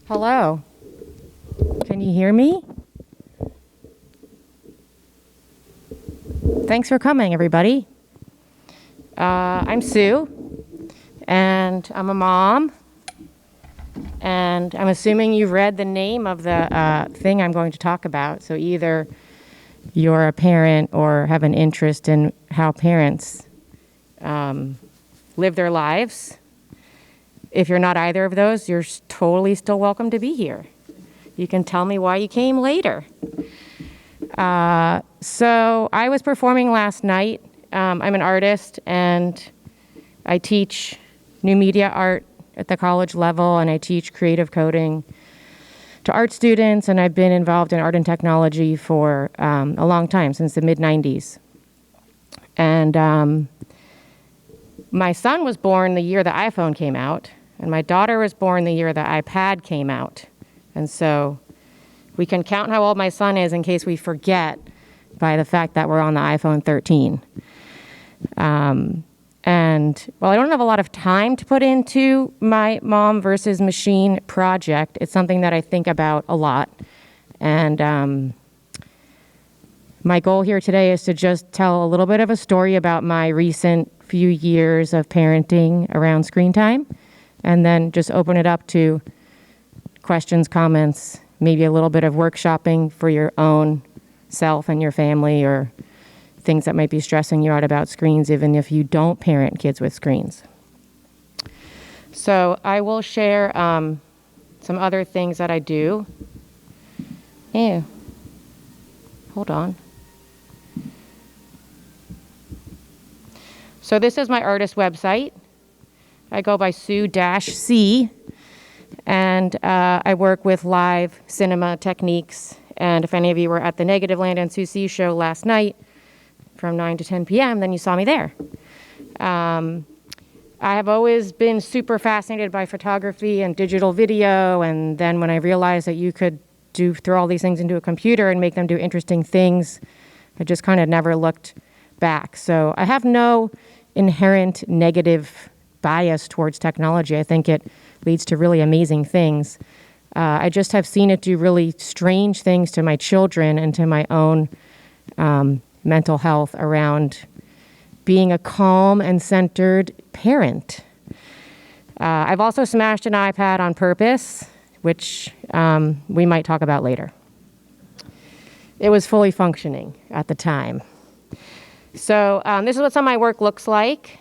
Hello. Can you hear me? Thanks for coming, everybody. I'm Sue, and I'm a mom, and I'm assuming you've read the name of the thing I'm going to talk about. So either you're a parent or have an interest in how parents live their lives. If you're not either of those, you're totally still welcome to be here. You can tell me why you came later. So I was performing last night. I'm an artist, and I teach new media art at the college level, and I teach creative coding to art students, and I've been involved in art and technology for a long time, since the mid-90s. And my son was born the year the iPhone came out, and my daughter was born the year the iPad came out. And so we can count how old my son is in case we forget by the fact that we're on the iPhone 13. And while I don't have a lot of time to put into my mom versus machine project, it's something that I think about a lot. And my goal here today is to just tell a little bit of a story about my recent few years of parenting around screen time, and then just open it up to questions, comments, maybe a little bit of workshopping for your own self and your family, or things that might be stressing you out about screens, even if you don't parent kids with screens. So I will share some other things that I do. Ew. Hold on. So this is my artist website. I go by Sue-C, and I work with live cinema techniques. And if any of you were at the Negativland and Sue C show last night from 9 to 10 p.m., then you saw me there. I have always been super fascinated by photography and digital video, and then when I realized that you could throw all these things into a computer and make them do interesting things, I just kind of never looked back. So I have no inherent negative bias towards technology. I think it leads to really amazing things. I just have seen it do really strange things to my children and to my own mental health around being a calm and centered parent. I've also smashed an iPad on purpose, which we might talk about later. It was fully functioning at the time. So this is what some of my work looks like.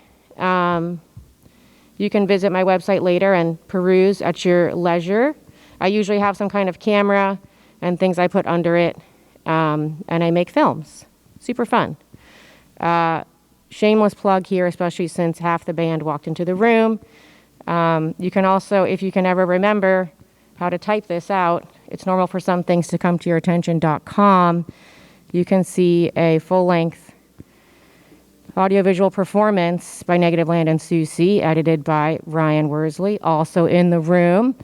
You can visit my website later and peruse at your leisure. I usually have some kind of camera and things I put under it, and I make films. Super fun. Shameless plug here, especially since half the band walked into the room. You can also, if you can ever remember how to type this out, it's normal for some things to come to your attention.com. You can see a full-length audiovisual performance by Negativland and Sue C, edited by Ryan Worsley, also in the room.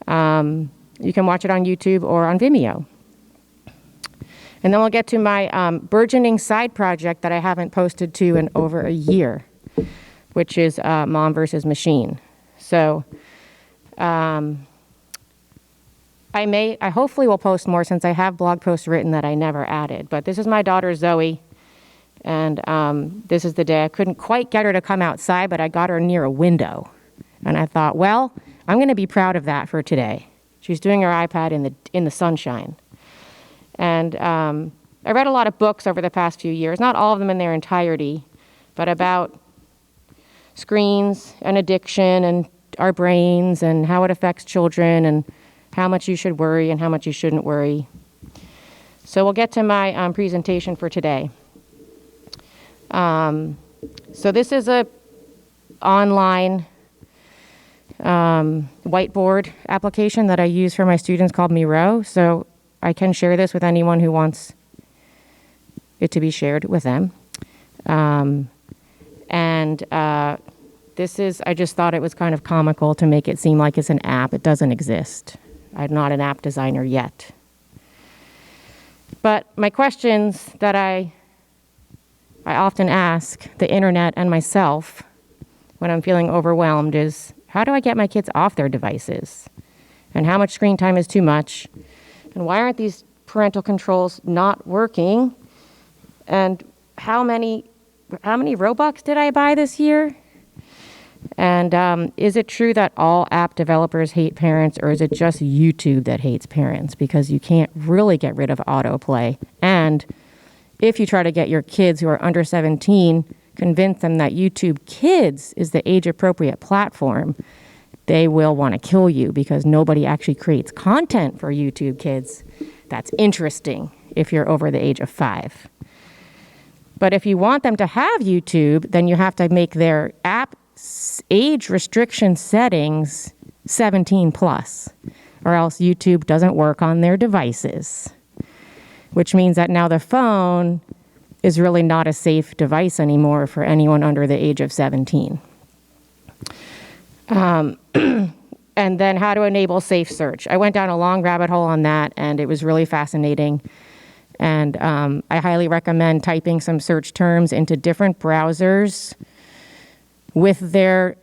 You can watch it on YouTube or on Vimeo. And then we'll get to my burgeoning side project that I haven't posted to in over a year, which is Mom versus Machine. So I hopefully will post more, since I have blog posts written that I never added. But this is my daughter Zoe, and this is the day. I couldn't quite get her to come outside, but I got her near a window. And I thought, well, I'm going to be proud of that for today. She's doing her iPad in the sunshine. And I read a lot of books over the past few years, not all of them in their entirety, but about screens and addiction and our brains and how it affects children and how much you should worry and how much you shouldn't worry. So we'll get to my presentation for today. So this is a online whiteboard application that I use for my students called Miro. So I can share this with anyone who wants it to be shared with them. I just thought it was kind of comical to make it seem like it's an app. It doesn't exist. I'm not an app designer yet. But my questions that I often ask the internet and myself when I'm feeling overwhelmed is, how do I get my kids off their devices? and how much screen time is too much, and why aren't these parental controls not working, and how many Robux did I buy this year? And is it true that all app developers hate parents, or is it just YouTube that hates parents? Because you can't really get rid of autoplay. And if you try to get your kids who are under 17, convince them that YouTube Kids is the age-appropriate platform, they will want to kill you because nobody actually creates content for YouTube Kids that's interesting if you're over the age of 5. But if you want them to have YouTube, then you have to make their app age restriction settings 17 plus, or else YouTube doesn't work on their devices, which means that now the phone is really not a safe device anymore for anyone under the age of 17. And then how to enable safe search. I went down a long rabbit hole on that, and it was really fascinating. And I highly recommend typing some search terms into different browsers with their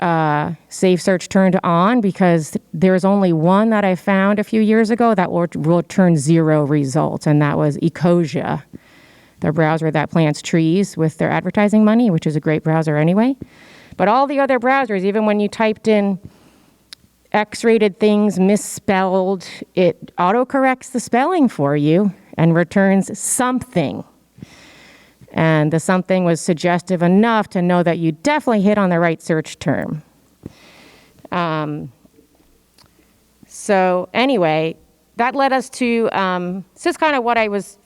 safe search turned on, because there's only one that I found a few years ago that will return 0 results, and that was Ecosia, the browser that plants trees with their advertising money, which is a great browser anyway. But all the other browsers, even when you typed in X-rated things misspelled, it autocorrects the spelling for you and returns something. And the something was suggestive enough to know that you definitely hit on the right search term. So anyway, that led us to, this is kind of what I was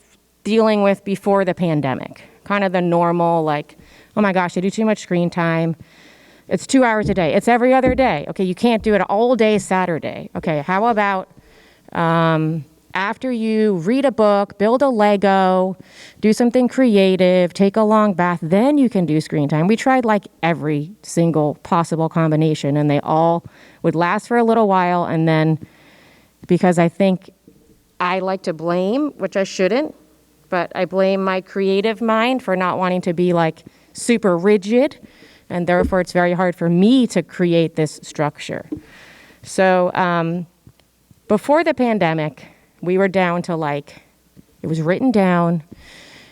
dealing with before the pandemic. Kind of the normal, like, oh my gosh, I do too much screen time. It's 2 hours a day. It's every other day. Okay, you can't do it all day Saturday. Okay, how about after you read a book, build a Lego, do something creative, take a long bath, then you can do screen time. We tried like every single possible combination, and they all would last for a little while. And then, because I think I like to blame, which I shouldn't, but I blame my creative mind for not wanting to be like super rigid. And therefore, it's very hard for me to create this structure. So before the pandemic, we were down to like, it was written down.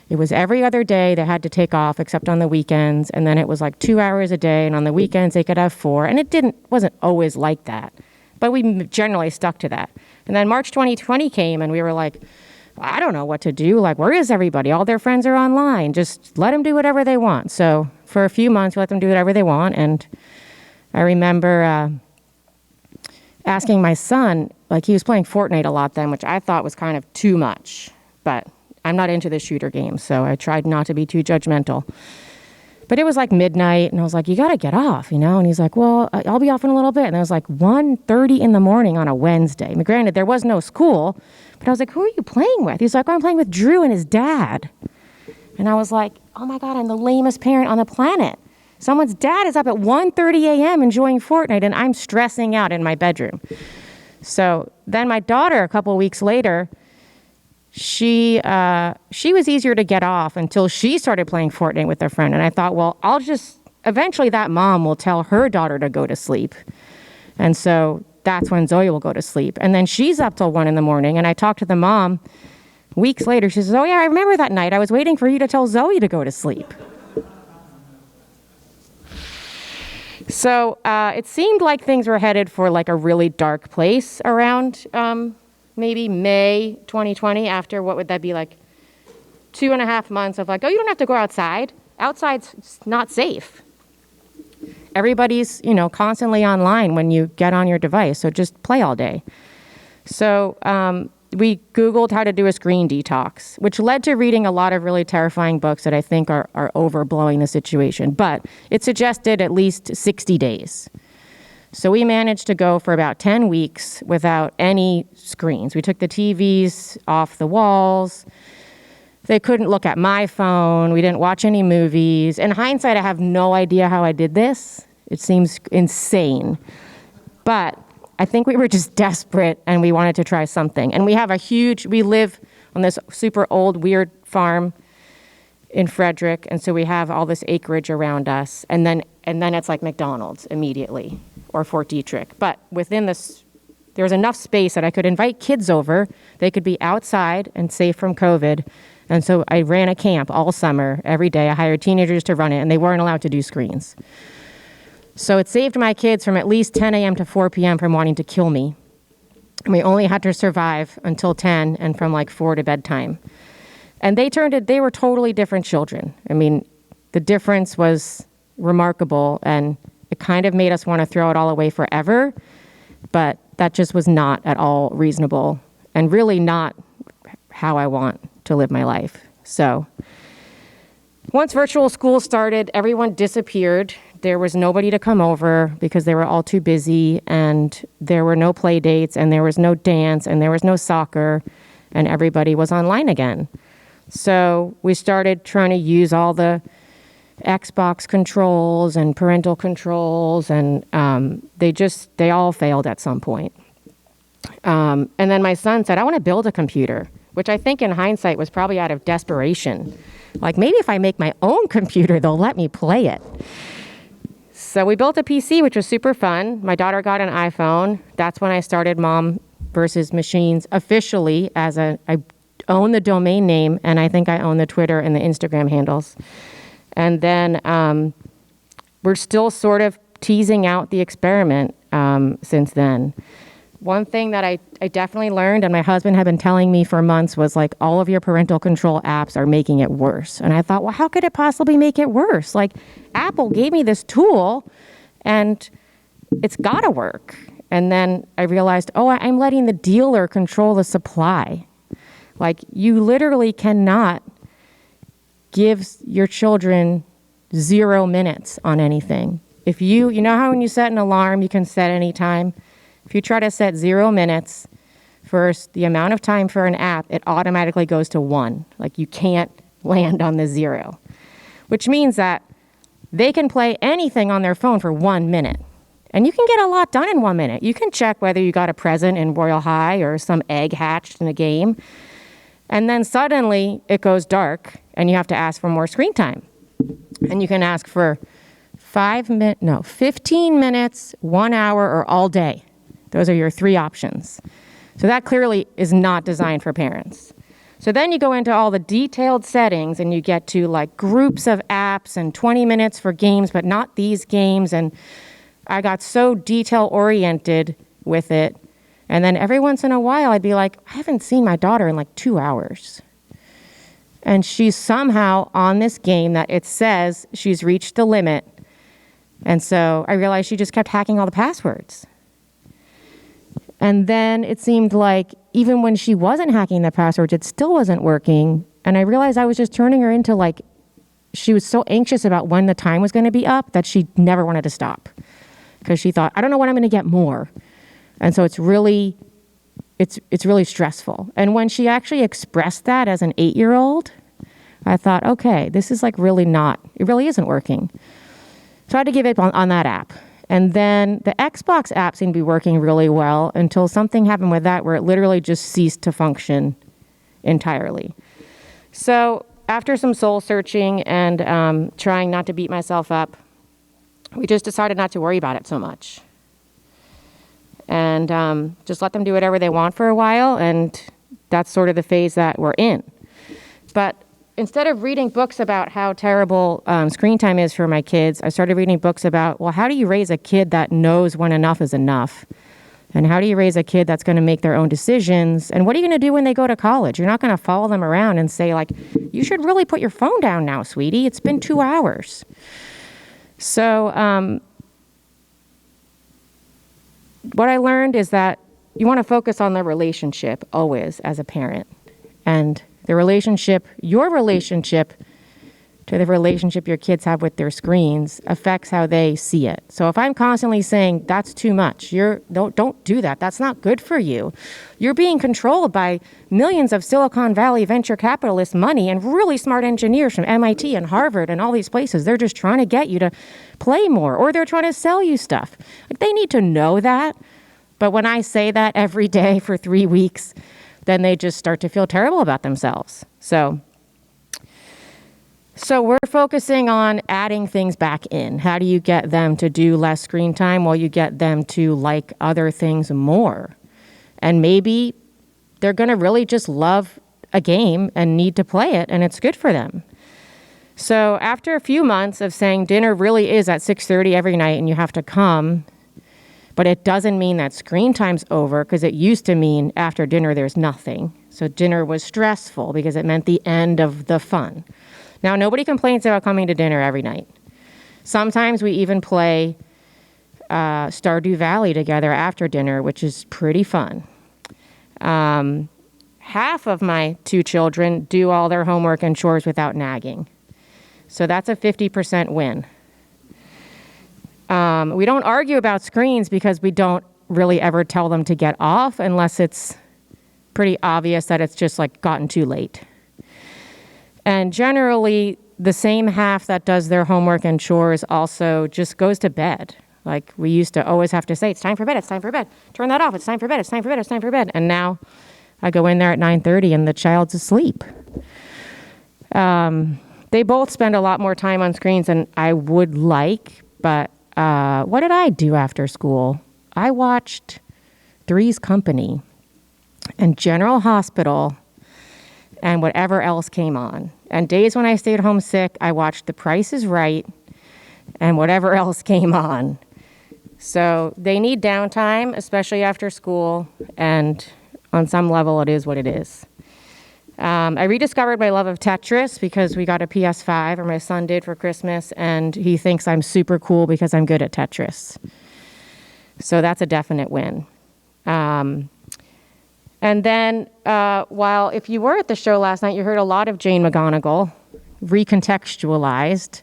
It was every other day they had to take off except on the weekends. And then it was like 2 hours a day. And on the weekends, they could have 4. And it wasn't always like that. But we generally stuck to that. And then March 2020 came, and we were like, I don't know what to do. Like, where is everybody? All their friends are online. Just let them do whatever they want. So for a few months, we let them do whatever they want. And I remember asking my son, like, he was playing Fortnite a lot then, which I thought was kind of too much. But I'm not into the shooter games, so I tried not to be too judgmental. But it was like midnight, and I was like, you got to get off, you know? And he's like, well, I'll be off in a little bit. And it was like 1:30 in the morning on a Wednesday. I mean, granted, there was no school, but I was like, who are you playing with? He's like, oh, I'm playing with Drew and his dad. And I was like, oh my God, I'm the lamest parent on the planet. Someone's dad is up at 1:30 a.m. enjoying Fortnite, and I'm stressing out in my bedroom. So then my daughter, a couple of weeks later, she was easier to get off until she started playing Fortnite with a friend. And I thought, well, eventually that mom will tell her daughter to go to sleep. And so that's when Zoe will go to sleep. And then she's up till 1 a.m. And I talked to the mom weeks later. She says, oh yeah, I remember that night. I was waiting for you to tell Zoe to go to sleep. So it seemed like things were headed for like a really dark place around maybe May 2020, after what would that be, like 2.5 months of like, oh, you don't have to go outside. Outside's not safe. Everybody's, constantly online when you get on your device, so just play all day. So we Googled how to do a screen detox, which led to reading a lot of really terrifying books that I think are overblowing the situation. But it suggested at least 60 days. So we managed to go for about 10 weeks without any screens. We took the TVs off the walls. They couldn't look at my phone. We didn't watch any movies. In hindsight, I have no idea how I did this. It seems insane. But I think we were just desperate, and we wanted to try something. And we live on this super old, weird farm in Frederick, and so we have all this acreage around us. And then it's like McDonald's immediately, or Fort Detrick. But within this there was enough space that I could invite kids over. They could be outside and safe from COVID. And so I ran a camp all summer, every day. I hired teenagers to run it, and they weren't allowed to do screens. So it saved my kids from at least 10 a.m. to 4 p.m. from wanting to kill me. And we only had to survive until 10 and from like 4 to bedtime. And they were totally different children. I mean, the difference was remarkable, and it kind of made us want to throw it all away forever. But that just was not at all reasonable and really not how I want to live my life. So once virtual school started, everyone disappeared. There was nobody to come over because they were all too busy, and there were no play dates, and there was no dance, and there was no soccer, and everybody was online again. So we started trying to use all the Xbox controls and parental controls, and they all failed at some point. And then my son said, I want to build a computer, which I think in hindsight was probably out of desperation. Like, maybe if I make my own computer, they'll let me play it. So we built a PC, which was super fun. My daughter got an iPhone. That's when I started Mom versus Machines officially I own the domain name, and I think I own the Twitter and the Instagram handles. And then we're still sort of teasing out the experiment since then. One thing that I definitely learned, and my husband had been telling me for months, was like, all of your parental control apps are making it worse. And I thought, well, how could it possibly make it worse? Like, Apple gave me this tool, and it's got to work. And then I realized, I'm letting the dealer control the supply. Like, you literally cannot give your children 0 minutes on anything. If you know how when you set an alarm, you can set any time? If you try to set 0 minutes for the amount of time for an app, it automatically goes to 1. Like, you can't land on the 0, which means that they can play anything on their phone for 1 minute. And you can get a lot done in 1 minute. You can check whether you got a present in Royal High or some egg hatched in a game. And then suddenly it goes dark and you have to ask for more screen time. And you can ask for 15 minutes, 1 hour, or all day. Those are your 3 options. So that clearly is not designed for parents. So then you go into all the detailed settings and you get to like groups of apps and 20 minutes for games, but not these games. And I got so detail oriented with it. And then every once in a while I'd be like, I haven't seen my daughter in like 2 hours. And she's somehow on this game that it says she's reached the limit. And so I realized she just kept hacking all the passwords. And then it seemed like even when she wasn't hacking the passwords, it still wasn't working. And I realized I was just turning her into like, she was so anxious about when the time was going to be up that she never wanted to stop. Because she thought, I don't know when I'm going to get more. And so it's really stressful. And when she actually expressed that as an 8-year-old, I thought, okay, this is like it really isn't working. So I had to give it on that app. And then the Xbox app seemed to be working really well until something happened with that where it literally just ceased to function entirely. So after some soul searching and trying not to beat myself up, we just decided not to worry about it so much. And just let them do whatever they want for a while, and that's sort of the phase that we're in. But instead of reading books about how terrible screen time is for my kids, I started reading books about, well, how do you raise a kid that knows when enough is enough? And how do you raise a kid that's going to make their own decisions? And what are you going to do when they go to college? You're not going to follow them around and say, like, you should really put your phone down now, sweetie. It's been 2 hours. So what I learned is that you want to focus on the relationship always as a parent. And your relationship to the relationship your kids have with their screens affects how they see it. So if I'm constantly saying, that's too much, don't do that, that's not good for you, you're being controlled by millions of Silicon Valley venture capitalist money and really smart engineers from MIT and Harvard and all these places. They're just trying to get you to play more, or they're trying to sell you stuff. Like, they need to know that. But when I say that every day for 3 weeks, then they just start to feel terrible about themselves. So we're focusing on adding things back in. How do you get them to do less screen time while you get them to like other things more? And maybe they're going to really just love a game and need to play it, and it's good for them. So after a few months of saying dinner really is at 6:30 every night and you have to come, but it doesn't mean that screen time's over, because it used to mean after dinner there's nothing. So dinner was stressful because it meant the end of the fun. Now, nobody complains about coming to dinner every night. Sometimes we even play Stardew Valley together after dinner, which is pretty fun. Half of my 2 children do all their homework and chores without nagging. So that's a 50% win. We don't argue about screens because we don't really ever tell them to get off unless it's pretty obvious that it's just like gotten too late. And generally, the same half that does their homework and chores also just goes to bed. Like, we used to always have to say, it's time for bed, it's time for bed. Turn that off, it's time for bed, it's time for bed, it's time for bed. And now I go in there at 9:30 and the child's asleep. They both spend a lot more time on screens than I would like, but what did I do after school? I watched Three's Company and General Hospital and whatever else came on. And days when I stayed home sick, I watched The Price is Right and whatever else came on. So they need downtime, especially after school, and on some level it is what it is. I rediscovered my love of Tetris because we got a PS5, or my son did, for Christmas, and he thinks I'm super cool because I'm good at Tetris. So that's a definite win. And then, while if you were at the show last night, you heard a lot of Jane McGonigal, recontextualized.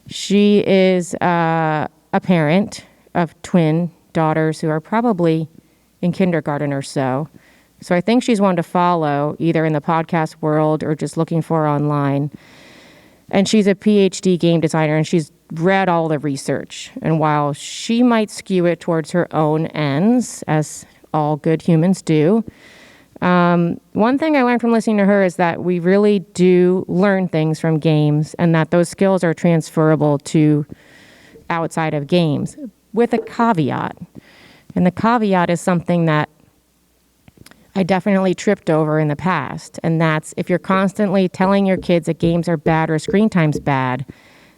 She is a parent of twin daughters who are probably in kindergarten or so. So I think she's one to follow, either in the podcast world or just looking for her online. And she's a PhD game designer, and she's read all the research. And while she might skew it towards her own ends, as all good humans do, one thing I learned from listening to her is that we really do learn things from games, and that those skills are transferable to outside of games, with a caveat. And the caveat is something that I definitely tripped over in the past, and that's if you're constantly telling your kids that games are bad or screen time's bad,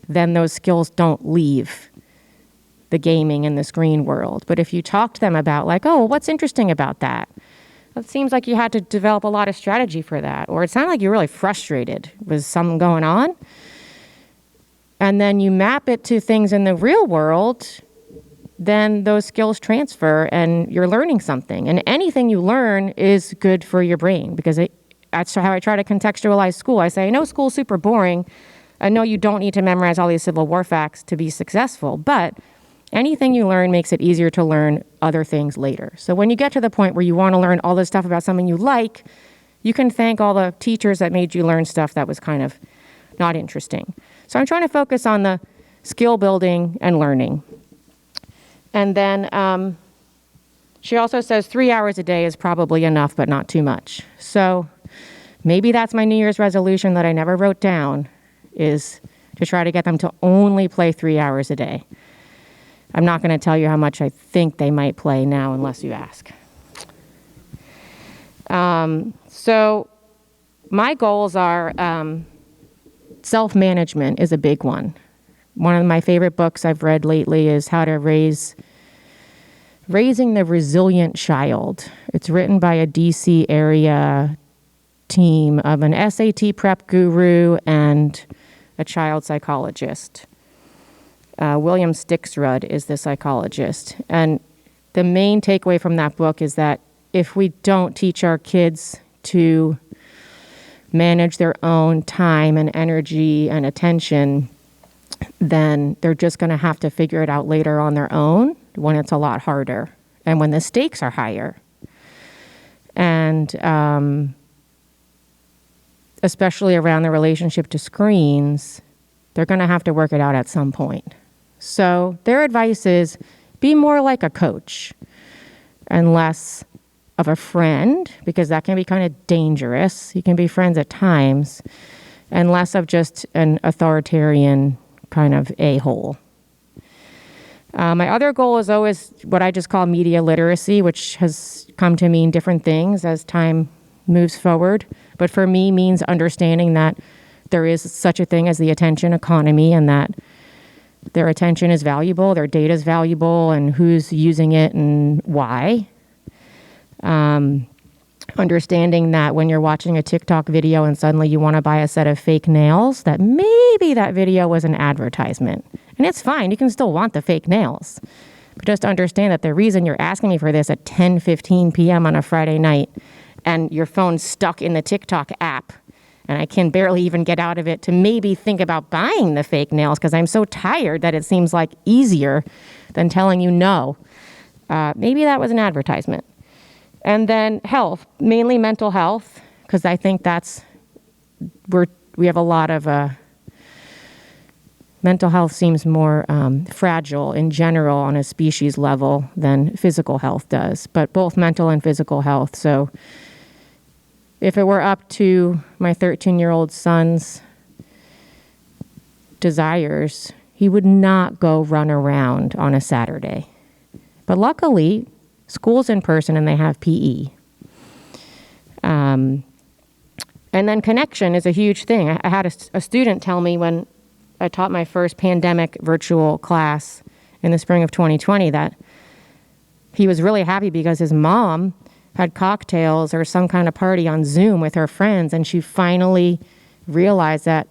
then those skills don't leave the gaming and the screen world. But if you talk to them about, like, oh, what's interesting about that? It seems like you had to develop a lot of strategy for that, or it sounded like you're really frustrated with something going on. And then you map it to things in the real world, then those skills transfer and you're learning something. And anything you learn is good for your brain, because that's how I try to contextualize school. I say, I know school's super boring. I know you don't need to memorize all these Civil War facts to be successful, but anything you learn makes it easier to learn other things later. So when you get to the point where you want to learn all this stuff about something you like, you can thank all the teachers that made you learn stuff that was kind of not interesting. So I'm trying to focus on the skill building and learning. And then she also says 3 hours a day is probably enough, but not too much. So maybe that's my New Year's resolution that I never wrote down, is to try to get them to only play 3 hours a day. I'm not going to tell you how much I think they might play now unless you ask. So my goals are self-management is a big one. One of my favorite books I've read lately is How to Raising the Resilient Child. It's written by a DC area team of an SAT prep guru and a child psychologist. William Stixrud is the psychologist. And the main takeaway from that book is that if we don't teach our kids to manage their own time and energy and attention, then they're just going to have to figure it out later on their own when it's a lot harder and when the stakes are higher. And especially around the relationship to screens, they're going to have to work it out at some point. So their advice is be more like a coach and less of a friend, because that can be kind of dangerous. You can be friends at times, and less of just an authoritarian kind of a-hole. My other goal is always what I just call media literacy, which has come to mean different things as time moves forward. But for me, means understanding that there is such a thing as the attention economy, and that their attention is valuable, their data is valuable, and who's using it and why. Understanding that when you're watching a TikTok video and suddenly you want to buy a set of fake nails, that maybe that video was an advertisement. And it's fine, you can still want the fake nails. But just understand that the reason you're asking me for this at 10:15 p.m. on a Friday night and your phone's stuck in the TikTok app and I can barely even get out of it to maybe think about buying the fake nails because I'm so tired that it seems like easier than telling you no. Maybe that was an advertisement. And then health, mainly mental health, because I think we have a lot of mental health seems more fragile in general on a species level than physical health does, but both mental and physical health. So if it were up to my 13-year-old son's desires, he would not go run around on a Saturday. But luckily, school's in person and they have PE. And then connection is a huge thing. I had a student tell me when I taught my first pandemic virtual class in the spring of 2020 that he was really happy because his mom had cocktails or some kind of party on Zoom with her friends, and she finally realized that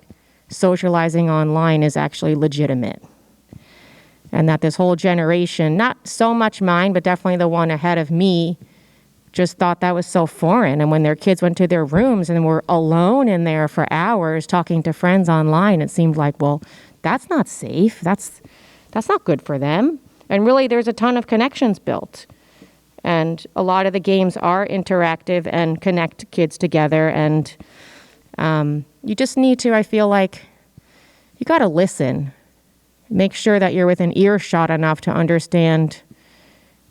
socializing online is actually legitimate. And that this whole generation, not so much mine, but definitely the one ahead of me, just thought that was so foreign. And when their kids went to their rooms and were alone in there for hours talking to friends online, it seemed like, well, that's not safe. That's not good for them. And really, there's a ton of connections built. And a lot of the games are interactive and connect kids together. And you just need to, I feel like, you got to listen. Make sure that you're within earshot enough to understand,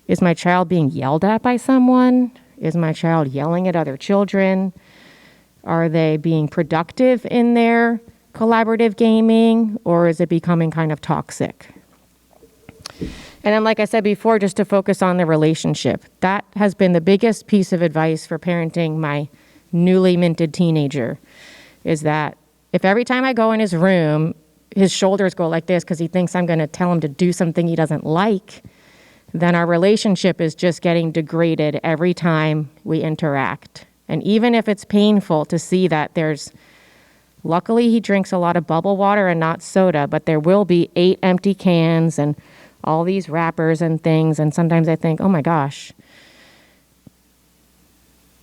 is my child being yelled at by someone? Is my child yelling at other children? Are they being productive in their collaborative gaming, or is it becoming kind of toxic? And then, like I said before, just to focus on the relationship. That has been the biggest piece of advice for parenting my newly minted teenager, is that if every time I go in his room, his shoulders go like this because he thinks I'm going to tell him to do something he doesn't like, then our relationship is just getting degraded every time we interact. And even if it's painful to see that luckily he drinks a lot of bubble water and not soda, but there will be 8 empty cans and all these wrappers and things. And sometimes I think, oh my gosh,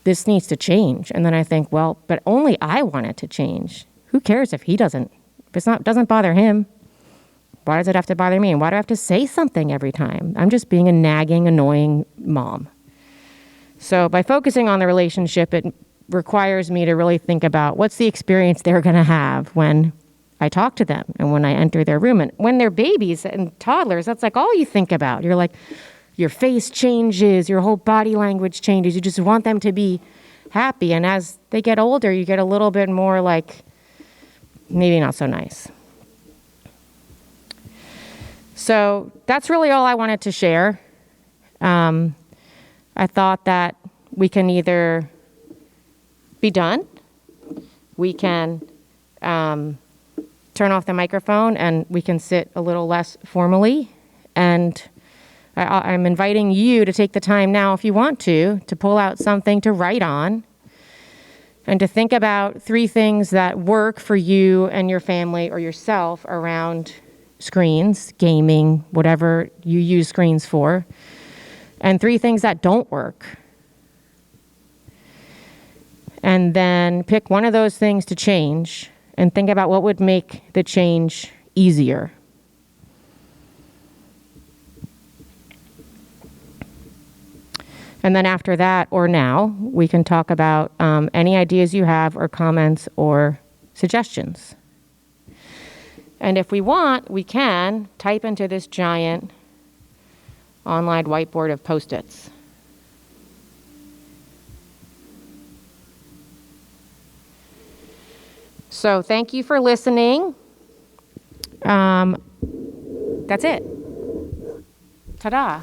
this needs to change. And then I think, well, but only I want it to change. Who cares if he doesn't? If it doesn't bother him, why does it have to bother me? And why do I have to say something every time? I'm just being a nagging, annoying mom. So by focusing on the relationship, it requires me to really think about what's the experience they're going to have when I talk to them and when I enter their room. And when they're babies and toddlers, that's like all you think about. You're like, your face changes, your whole body language changes. You just want them to be happy. And as they get older, you get a little bit more like, maybe not so nice. So that's really all I wanted to share. I thought that we can either be done, we can turn off the microphone, and we can sit a little less formally. And I'm inviting you to take the time now, if you want to pull out something to write on and to think about 3 things that work for you and your family or yourself around screens, gaming, whatever you use screens for, and 3 things that don't work. And then pick one of those things to change and think about what would make the change easier. And then after that, or now, we can talk about any ideas you have or comments or suggestions. And if we want, we can type into this giant online whiteboard of Post-its. So thank you for listening. That's it. Ta-da.